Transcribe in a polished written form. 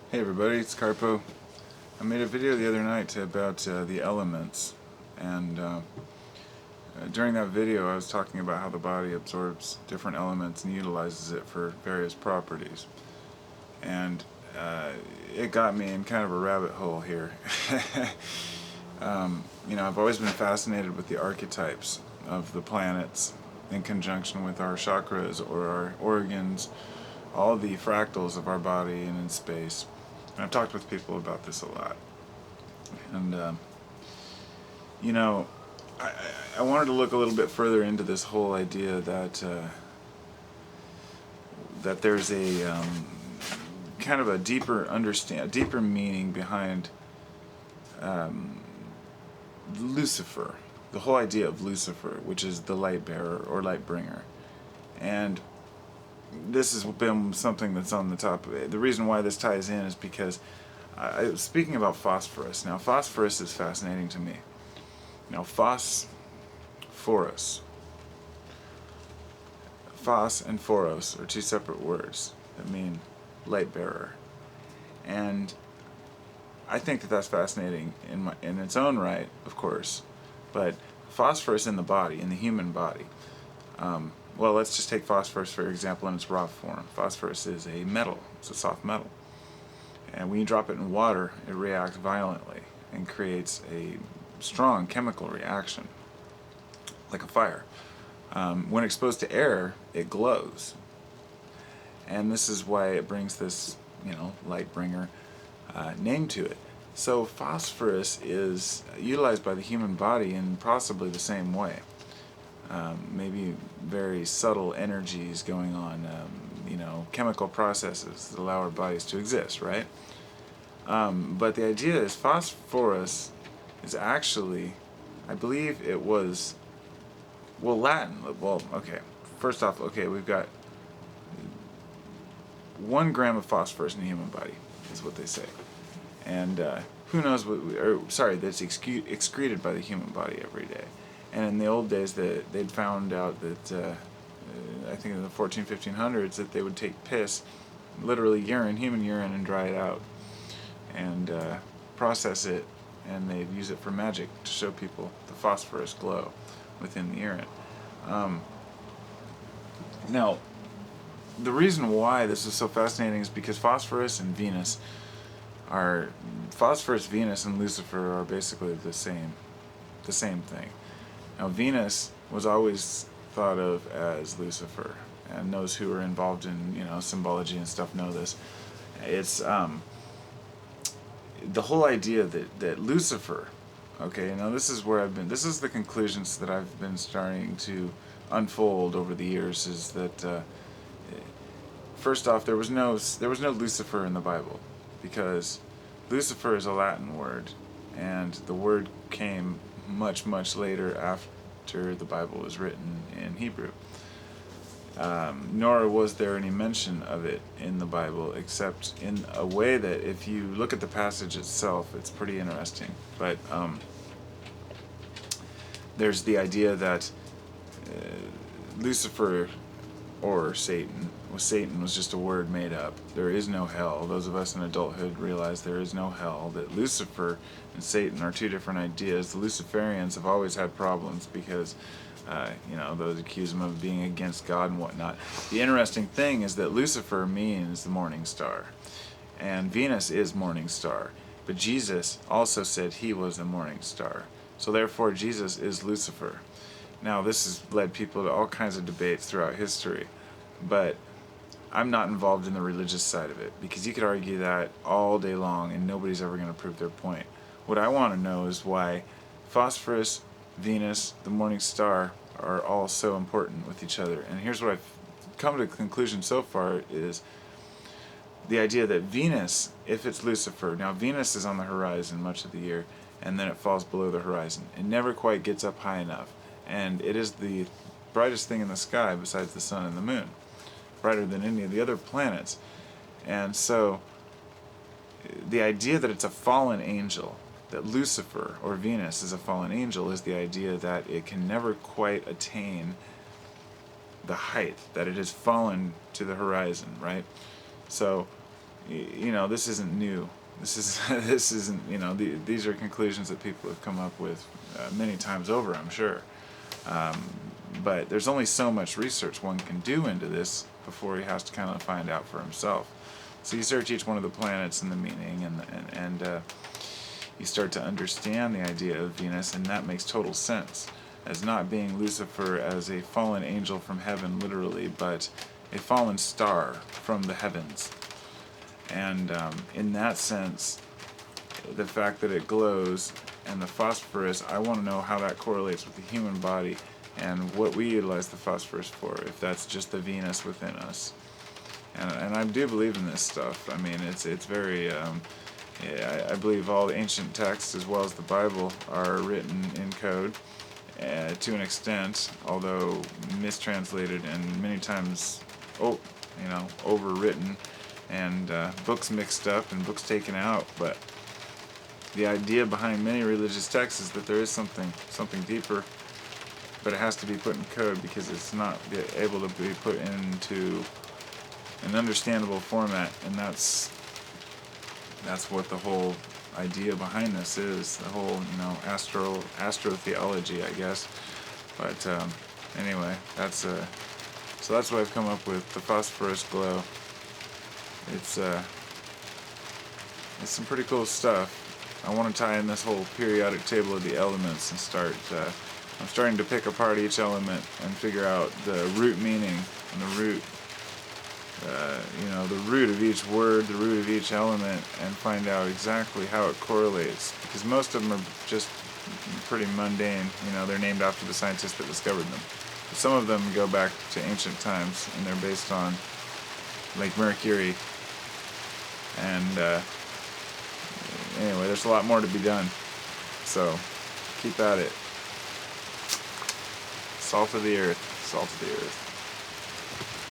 Hey everybody, it's Carpo. I made a video the other night about the elements, and during that video I was talking about how the body absorbs different elements and utilizes it for various properties. And it got me in kind of a rabbit hole here. I've always been fascinated with the archetypes of the planets in conjunction with our chakras or our organs, all the fractals of our body and in space. And I've talked with people about this a lot. And, you know, I wanted to look a little bit further into this whole idea that that there's a kind of a deeper meaning behind Lucifer, the whole idea of Lucifer, which is the light bearer or light bringer. And this has been something that's on the top of it. The reason why this ties in is because speaking about phosphorus. Now, phosphorus is fascinating to me. Now, phosphorus, phos and phoros are two separate words that mean light bearer, and I think that that's fascinating in its own right, of course. But phosphorus in the body, in the human body. Well, let's just take phosphorus for example in its raw form. Phosphorus is a metal. It's a soft metal. And when you drop it in water, it reacts violently and creates a strong chemical reaction, like a fire. When exposed to air, it glows. And this is why it brings this, light bringer name to it. So phosphorus is utilized by the human body in possibly the same way. Maybe very subtle energies going on, chemical processes that allow our bodies to exist, right? But the idea is phosphorus is actually, I believe it was, Latin. Well, okay. First off, we've got 1 gram of phosphorus in the human body, is what they say. And who knows that's excreted by the human body every day. And in the old days, they'd found out that, I think in the 1500s, that they would take piss, literally urine, human urine, and dry it out, and process it, and they'd use it for magic to show people the phosphorus glow within the urine. Now, the reason why this is so fascinating is because Phosphorus, Venus, and Lucifer are basically the same thing. Now, Venus was always thought of as Lucifer, and those who are involved in symbology and stuff know this. It's the whole idea that Lucifer. Okay, now this is the conclusions that I've been starting to unfold over the years. Is that first off, there was no Lucifer in the Bible, because Lucifer is a Latin word, and the word came much, much later after the Bible was written in Hebrew. Nor was there any mention of it in the Bible, except in a way that if you look at the passage itself, it's pretty interesting. But there's the idea that Lucifer, or Satan was just a word made up. There is no hell. Those of us in adulthood realize there is no hell, that Lucifer and Satan are two different ideas. The Luciferians have always had problems because those accuse them of being against God and whatnot. The interesting thing is that Lucifer means the morning star, and Venus is morning star, but Jesus also said he was the morning star. So therefore Jesus is Lucifer. Now, this has led people to all kinds of debates throughout history, but I'm not involved in the religious side of it, because you could argue that all day long and nobody's ever going to prove their point. What I want to know is why Phosphorus, Venus, the morning star are all so important with each other. And here's what I've come to a conclusion so far is the idea that Venus, if it's Lucifer, now Venus is on the horizon much of the year, and then it falls below the horizon. It never quite gets up high enough. And it is the brightest thing in the sky besides the sun and the moon, brighter than any of the other planets. And so the idea that it's a fallen angel, that Lucifer or Venus is a fallen angel, is the idea that it can never quite attain the height, that it has fallen to the horizon, right? So this isn't new. This isn't, these are conclusions that people have come up with many times over, I'm sure. But there's only so much research one can do into this before he has to kind of find out for himself. So you search each one of the planets and the meaning, and you start to understand the idea of Venus, and that makes total sense as not being Lucifer as a fallen angel from heaven, literally, but a fallen star from the heavens. And in that sense, the fact that it glows and the phosphorus, I want to know how that correlates with the human body and what we utilize the phosphorus for, if that's just the Venus within us. And I do believe in this stuff. I mean, it's very, I believe all the ancient texts as well as the Bible are written in code to an extent, although mistranslated and many times, overwritten, and books mixed up and books taken out. But the idea behind many religious texts is that there is something deeper, but it has to be put in code because it's not able to be put into an understandable format, and that's what the whole idea behind this is, the whole astrotheology, I guess. But anyway, so that's what I've come up with, the phosphorus glow. It's some pretty cool stuff. I want to tie in this whole periodic table of the elements and I'm starting to pick apart each element and figure out the root meaning and the root of each word, the root of each element, and find out exactly how it correlates. Because most of them are just pretty mundane. They're named after the scientists that discovered them. But some of them go back to ancient times, and they're based on like Mercury. And anyway, there's a lot more to be done. So keep at it. Salt of the earth. Salt of the earth.